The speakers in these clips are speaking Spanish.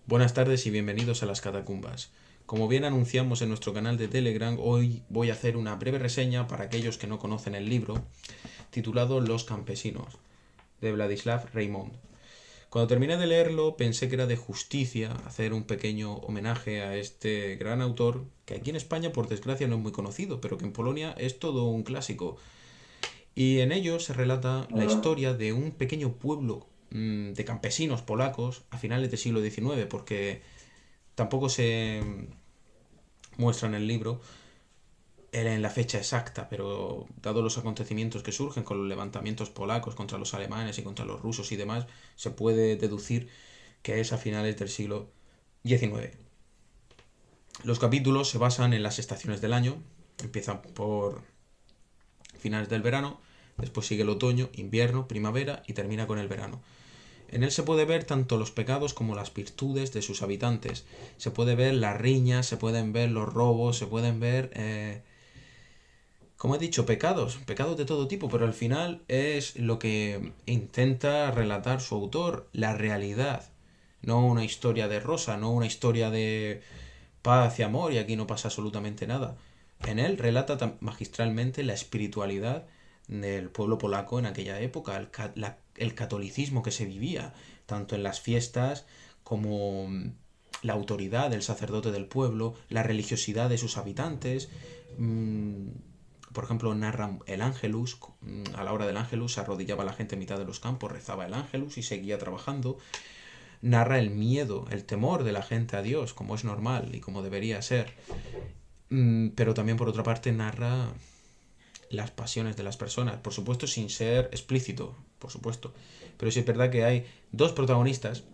Buenas tardes y bienvenidos a las Catacumbas. Como bien anunciamos en nuestro canal de Telegram, hoy voy a hacer una breve reseña para aquellos que no conocen el libro, titulado Los campesinos, de Vladislav Reimond. Cuando terminé de leerlo pensé que era de justicia hacer un pequeño homenaje a este gran autor, que aquí en España por desgracia no es muy conocido, pero que en Polonia es todo un clásico. Y en ello se relata la historia de un pequeño pueblo de campesinos polacos a finales del siglo XIX, porque tampoco se muestra en el libro en la fecha exacta, pero dado los acontecimientos que surgen con los levantamientos polacos contra los alemanes y contra los rusos y demás, se puede deducir que es a finales del siglo XIX. Los capítulos se basan en las estaciones del año, empiezan por finales del verano, después sigue el otoño, invierno, primavera y termina con el verano. En él se puede ver tanto los pecados como las virtudes de sus habitantes. Se puede ver las riñas, se pueden ver los robos, se pueden ver, como he dicho, pecados de todo tipo, pero al final es lo que intenta relatar su autor, la realidad. No una historia de rosa, no una historia de paz y amor y aquí no pasa absolutamente nada. En él relata magistralmente la espiritualidad del pueblo polaco en aquella época, el catolicismo que se vivía, tanto en las fiestas como la autoridad del sacerdote del pueblo, la religiosidad de sus habitantes. Por ejemplo, narra el Ángelus, a la hora del Ángelus se arrodillaba la gente en mitad de los campos, rezaba el Ángelus y seguía trabajando. Narra el miedo, el temor de la gente a Dios, como es normal y como debería ser. Pero también por otra parte narra las pasiones de las personas, por supuesto sin ser explícito, por supuesto. Pero sí es verdad que hay dos protagonistas,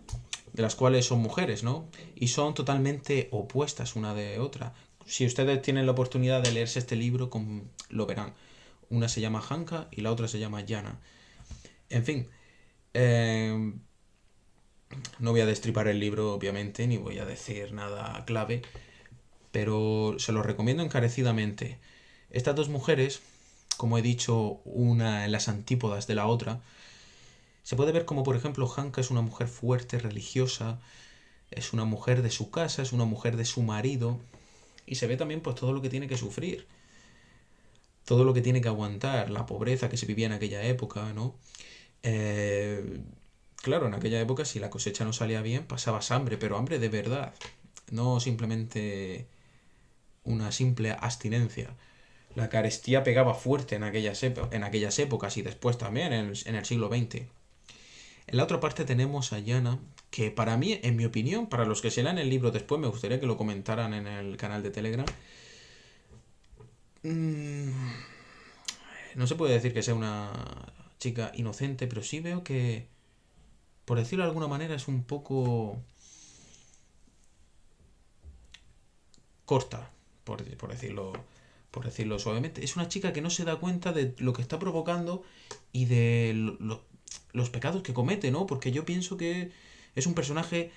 de las cuales son mujeres, ¿no? Y son totalmente opuestas una de otra. Si ustedes tienen la oportunidad de leerse este libro, lo verán. Una se llama Hanka y la otra se llama Yana. En fin, eh, no voy a destripar el libro, obviamente, ni voy a decir nada clave, pero se lo recomiendo encarecidamente. Estas dos mujeres, como he dicho, una en las antípodas de la otra, se puede ver como, por ejemplo, Hanka es una mujer fuerte, religiosa, es una mujer de su casa, es una mujer de su marido, y se ve también pues todo lo que tiene que sufrir, todo lo que tiene que aguantar, la pobreza que se vivía en aquella época, ¿no? Eh, claro, en aquella época si la cosecha no salía bien, pasabas hambre, pero hambre de verdad, no simplemente una simple abstinencia. La carestía pegaba fuerte en aquellas épocas y después también en el siglo XX. En la otra parte tenemos a Yana, que para mí, en mi opinión, para los que se lean el libro después, me gustaría que lo comentaran en el canal de Telegram. Mm, no se puede decir que sea una chica inocente, pero sí veo que, por decirlo de alguna manera, es un poco corta, por decirlo suavemente. Es una chica que no se da cuenta de lo que está provocando y de los pecados que comete, ¿no? Porque yo pienso que es un personaje,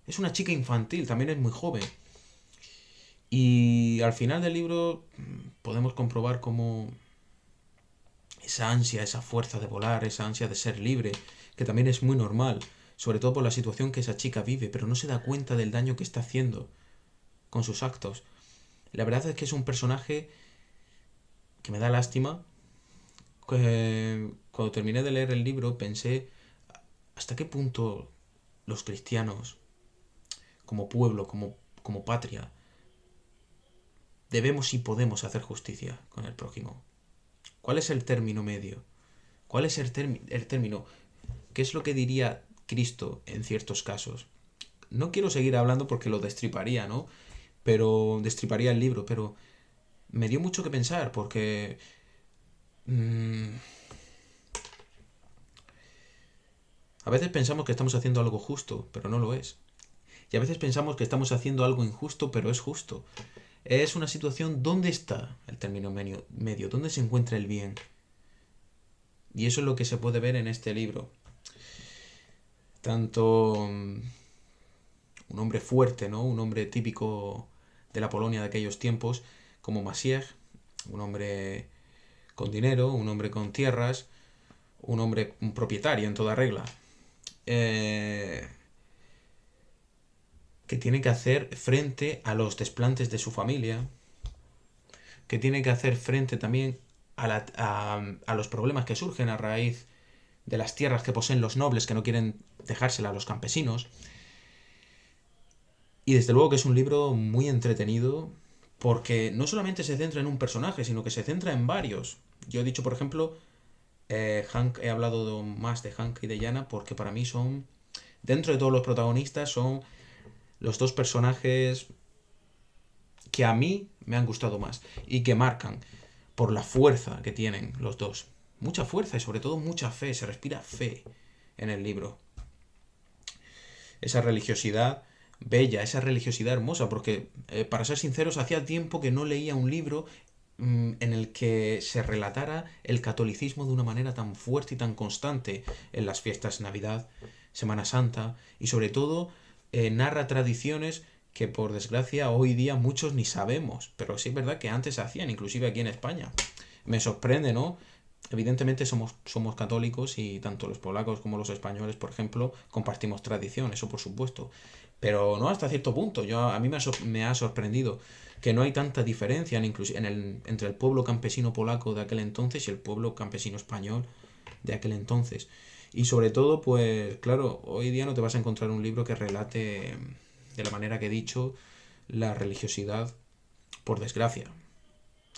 es una chica infantil, también es muy joven. Y al final del libro podemos comprobar cómo esa ansia, esa fuerza de volar, esa ansia de ser libre, que también es muy normal, sobre todo por la situación que esa chica vive, pero no se da cuenta del daño que está haciendo con sus actos. La verdad es que es un personaje que me da lástima. Cuando terminé de leer el libro pensé hasta qué punto los cristianos, como pueblo, como patria, debemos y podemos hacer justicia con el prójimo. ¿Cuál es el término medio? ¿Cuál es el término? ¿Qué es lo que diría Cristo en ciertos casos? No quiero seguir hablando porque lo destriparía, ¿no? Pero destriparía el libro, pero me dio mucho que pensar porque mmm, a veces pensamos que estamos haciendo algo justo, pero no lo es. Y a veces pensamos que estamos haciendo algo injusto, pero es justo. Es una situación, ¿dónde está el término medio? ¿Dónde se encuentra el bien? Y eso es lo que se puede ver en este libro. Tanto un hombre fuerte, ¿no? Un hombre típico de la Polonia de aquellos tiempos, como Maciej, un hombre con dinero, un hombre con tierras, un propietario en toda regla. Eh, que tiene que hacer frente a los desplantes de su familia, que tiene que hacer frente también a los problemas que surgen a raíz de las tierras que poseen los nobles que no quieren dejársela a los campesinos. Y desde luego que es un libro muy entretenido porque no solamente se centra en un personaje, sino que se centra en varios. Yo he dicho, por ejemplo, Hank, he hablado más de Hank y de Yana porque para mí son, dentro de todos los protagonistas, son los dos personajes que a mí me han gustado más y que marcan por la fuerza que tienen los dos. Mucha fuerza y sobre todo mucha fe, se respira fe en el libro. Esa religiosidad bella, esa religiosidad hermosa, porque para ser sinceros, hacía tiempo que no leía un libro en el que se relatara el catolicismo de una manera tan fuerte y tan constante en las fiestas Navidad, Semana Santa y sobre todo narra tradiciones que por desgracia hoy día muchos ni sabemos, pero sí es verdad que antes se hacían, inclusive aquí en España. Me sorprende, ¿no? Evidentemente somos católicos y tanto los polacos como los españoles, por ejemplo, compartimos tradición, eso por supuesto. Pero no hasta cierto punto. A mí me ha sorprendido que no hay tanta diferencia entre el pueblo campesino polaco de aquel entonces y el pueblo campesino español de aquel entonces. Y sobre todo, pues claro, hoy día no te vas a encontrar un libro que relate de la manera que he dicho la religiosidad, por desgracia.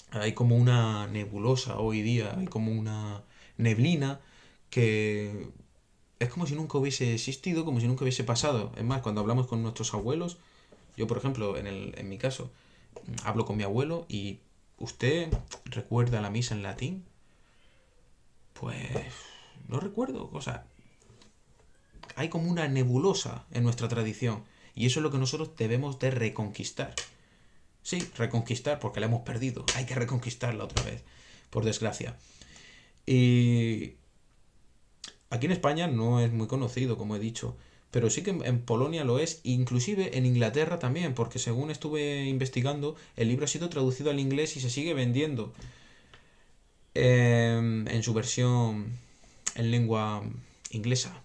Hay como una nebulosa hoy día, hay como una neblina que es como si nunca hubiese existido, como si nunca hubiese pasado. Es más, cuando hablamos con nuestros abuelos, yo por ejemplo, en mi caso, hablo con mi abuelo y ¿usted recuerda la misa en latín? Pues no recuerdo, o sea, hay como una nebulosa en nuestra tradición y eso es lo que nosotros debemos de reconquistar. Sí, reconquistar porque la hemos perdido, hay que reconquistarla otra vez, por desgracia. Y aquí en España no es muy conocido, como he dicho, pero sí que en Polonia lo es, inclusive en Inglaterra también, porque según estuve investigando, el libro ha sido traducido al inglés y se sigue vendiendo en su versión en lengua inglesa.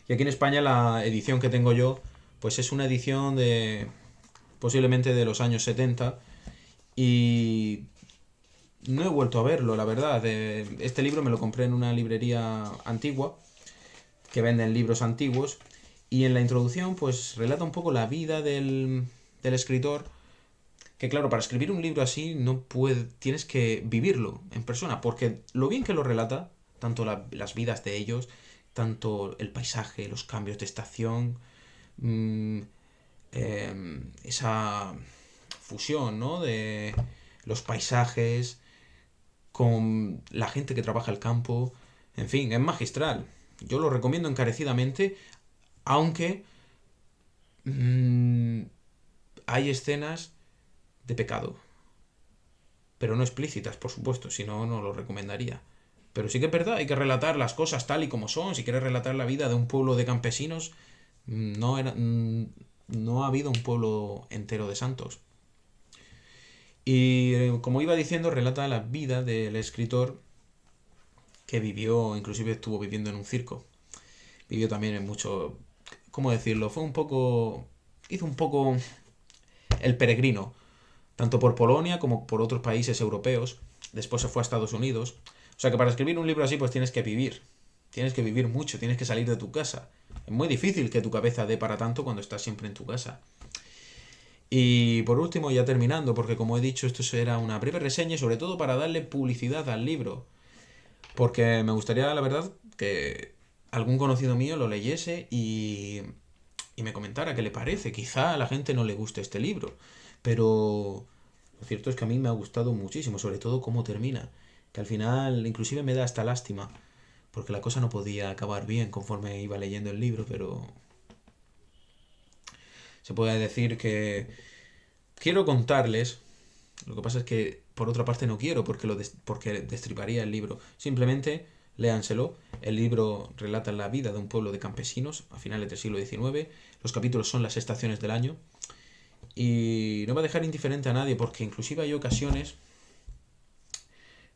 Y aquí en España la edición que tengo yo, pues es una edición de posiblemente de los años 70 y no he vuelto a verlo, la verdad. Este libro me lo compré en una librería antigua que venden libros antiguos y en la introducción pues relata un poco la vida del escritor, que claro, para escribir un libro así tienes que vivirlo en persona, porque lo bien que lo relata, tanto las vidas de ellos, tanto el paisaje, los cambios de estación, mmm, esa fusión, ¿no? De los paisajes con la gente que trabaja el campo, en fin, es magistral. Yo lo recomiendo encarecidamente, aunque mmm, hay escenas de pecado, pero no explícitas, por supuesto, si no, no lo recomendaría. Pero sí que es verdad, hay que relatar las cosas tal y como son. Si quieres relatar la vida de un pueblo de campesinos, no ha habido un pueblo entero de santos. Y como iba diciendo, relata la vida del escritor que vivió, inclusive estuvo viviendo en un circo. Vivió también en mucho, ¿cómo decirlo? Hizo un poco el peregrino, tanto por Polonia como por otros países europeos. Después se fue a Estados Unidos. O sea que para escribir un libro así pues tienes que vivir. Tienes que vivir mucho, tienes que salir de tu casa. Es muy difícil que tu cabeza dé para tanto cuando estás siempre en tu casa. Y por último, ya terminando, porque como he dicho, esto será una breve reseña y sobre todo para darle publicidad al libro. Porque me gustaría, la verdad, que algún conocido mío lo leyese y me comentara qué le parece. Quizá a la gente no le guste este libro, pero lo cierto es que a mí me ha gustado muchísimo, sobre todo cómo termina. Que al final inclusive me da hasta lástima, porque la cosa no podía acabar bien conforme iba leyendo el libro, pero se puede decir que quiero contarles. Lo que pasa es que por otra parte no quiero porque destriparía el libro. Simplemente léanselo. El libro relata la vida de un pueblo de campesinos a finales del siglo XIX. Los capítulos son las estaciones del año. Y no va a dejar indiferente a nadie porque inclusive hay ocasiones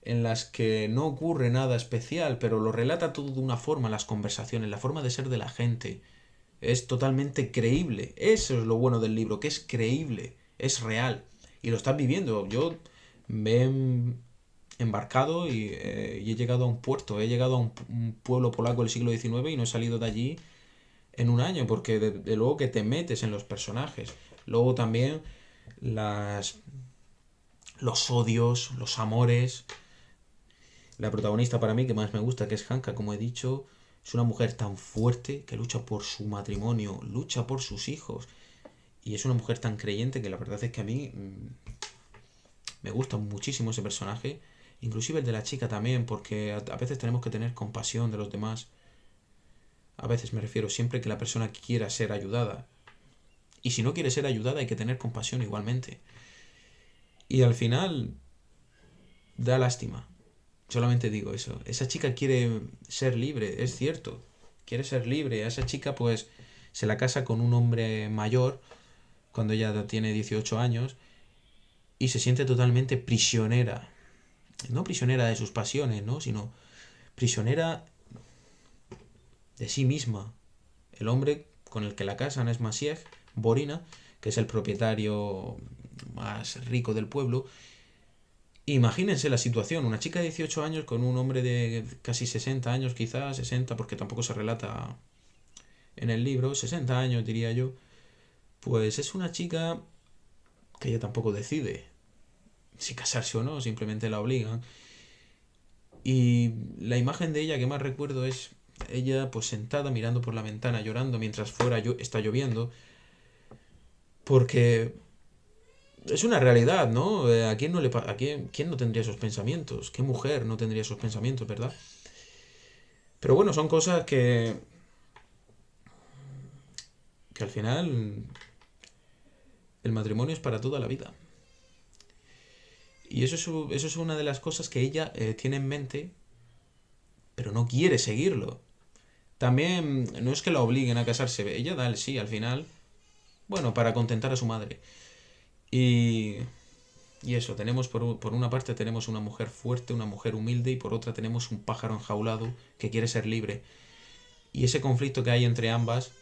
en las que no ocurre nada especial, pero lo relata todo de una forma, las conversaciones, la forma de ser de la gente. Es totalmente creíble. Eso es lo bueno del libro, que es creíble, es real. Y lo estás viviendo. Yo me he embarcado y he llegado a un puerto, he llegado a un pueblo polaco del siglo XIX y no he salido de allí en un año, porque de luego que te metes en los personajes. Luego también las los odios, los amores. La protagonista para mí que más me gusta, que es Hanka, como he dicho, es una mujer tan fuerte que lucha por su matrimonio, lucha por sus hijos. Y es una mujer tan creyente que la verdad es que a mí me gusta muchísimo ese personaje. Inclusive el de la chica también, porque a veces tenemos que tener compasión de los demás. A veces me refiero siempre que la persona quiera ser ayudada. Y si no quiere ser ayudada hay que tener compasión igualmente. Y al final da lástima. Solamente digo eso. Esa chica quiere ser libre, es cierto. Quiere ser libre. A esa chica pues se la casa con un hombre mayor cuando ella tiene 18 años y se siente totalmente prisionera. No prisionera de sus pasiones, ¿no? Sino prisionera de sí misma. El hombre con el que la casan es Maciej Borina, que es el propietario más rico del pueblo. Imagínense la situación, una chica de 18 años con un hombre de casi 60 años, quizás 60, porque tampoco se relata en el libro, 60 años diría yo, pues es una chica que ella tampoco decide si casarse o no, simplemente la obligan. Y la imagen de ella que más recuerdo es ella pues sentada mirando por la ventana llorando mientras fuera está lloviendo, porque es una realidad, ¿no? ¿A quién no quién no tendría esos pensamientos? ¿Qué mujer no tendría esos pensamientos, verdad? Pero bueno, son cosas que al final el matrimonio es para toda la vida. Y eso es una de las cosas que ella tiene en mente, pero no quiere seguirlo. También no es que la obliguen a casarse, ella da el sí al final, bueno, para contentar a su madre. Y, y eso, tenemos por una parte tenemos una mujer fuerte, una mujer humilde y por otra tenemos un pájaro enjaulado que quiere ser libre. Y ese conflicto que hay entre ambas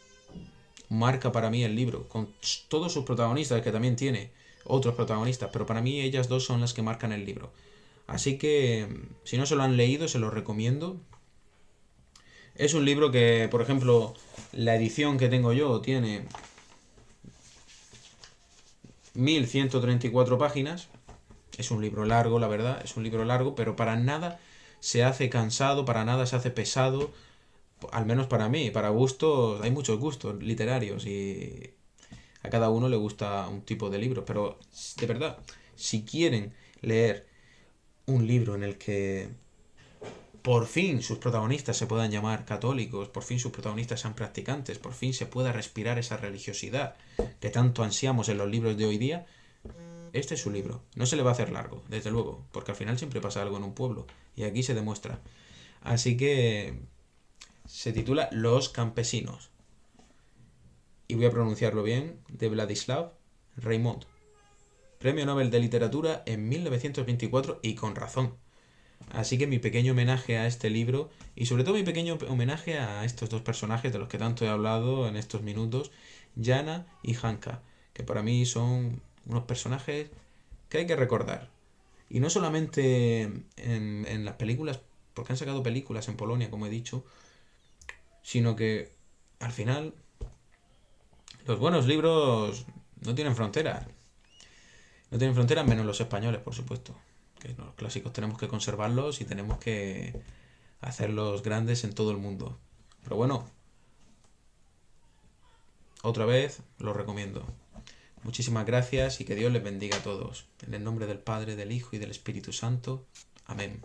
marca para mí el libro, con todos sus protagonistas, que también tiene otros protagonistas, pero para mí ellas dos son las que marcan el libro. Así que, si no se lo han leído, se lo recomiendo. Es un libro que, por ejemplo, la edición que tengo yo tiene 1134 páginas. Es un libro largo, la verdad, es un libro largo, pero para nada se hace cansado, para nada se hace pesado, al menos para mí. Para gustos, hay muchos gustos literarios y a cada uno le gusta un tipo de libro, pero de verdad, si quieren leer un libro en el que por fin sus protagonistas se puedan llamar católicos, por fin sus protagonistas sean practicantes, por fin se pueda respirar esa religiosidad que tanto ansiamos en los libros de hoy día, este es su libro. No se le va a hacer largo, desde luego, porque al final siempre pasa algo en un pueblo y aquí se demuestra. Así que se titula Los campesinos. Y voy a pronunciarlo bien, de Vladislav Reimond. Premio Nobel de Literatura en 1924 y con razón. Así que mi pequeño homenaje a este libro y sobre todo mi pequeño homenaje a estos dos personajes de los que tanto he hablado en estos minutos, Yana y Hanka, que para mí son unos personajes que hay que recordar. Y no solamente en las películas, porque han sacado películas en Polonia, como he dicho, sino que al final los buenos libros no tienen fronteras. No tienen fronteras menos los españoles, por supuesto. Que los clásicos tenemos que conservarlos y tenemos que hacerlos grandes en todo el mundo. Pero bueno, otra vez los recomiendo. Muchísimas gracias y que Dios les bendiga a todos. En el nombre del Padre, del Hijo y del Espíritu Santo. Amén.